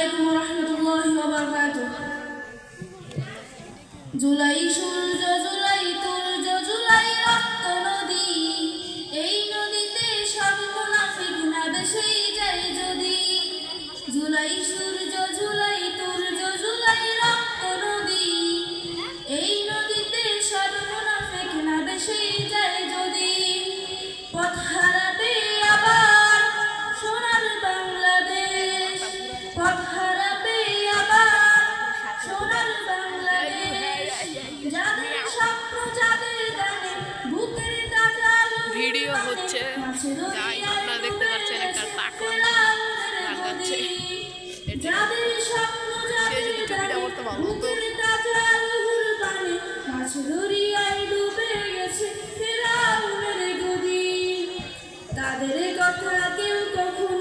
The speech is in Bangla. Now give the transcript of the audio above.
আলাইকুম ওয়া রাহমাতুল্লাহি ওয়া বারাকাতুহু। জুলাই সূর্য, জুলাই তুর্য, জুলাই রক্ত নদী, এই নদীতে সব মুনাফিক না দেশেই যায় যদি। জুলাই সূর্য, জুলাই তুর্য, জুলাই রক্ত নদী, এই নদীতে সব মুনাফিক না দেশেই যায় যদি। পথ হারাবে আবার সোনার বাংলাদেশ, পথ হারাবে আবার সোনার বাংলাদেশ। যাদের স্বপ্ন, যাদের গানে বুকের তাজা ভিডিও হচ্ছে, আপনারা দেখতে পাচ্ছেন একটা টাকা গান গাচ্ছে। যাদের স্বপ্ন, যাদের গানে বুকের তাজা লুহুর বানে, মাছ দরিয়ায় ডুবে গেছে ফেরাউনের গদি। তাদের কথা কেউ কখনো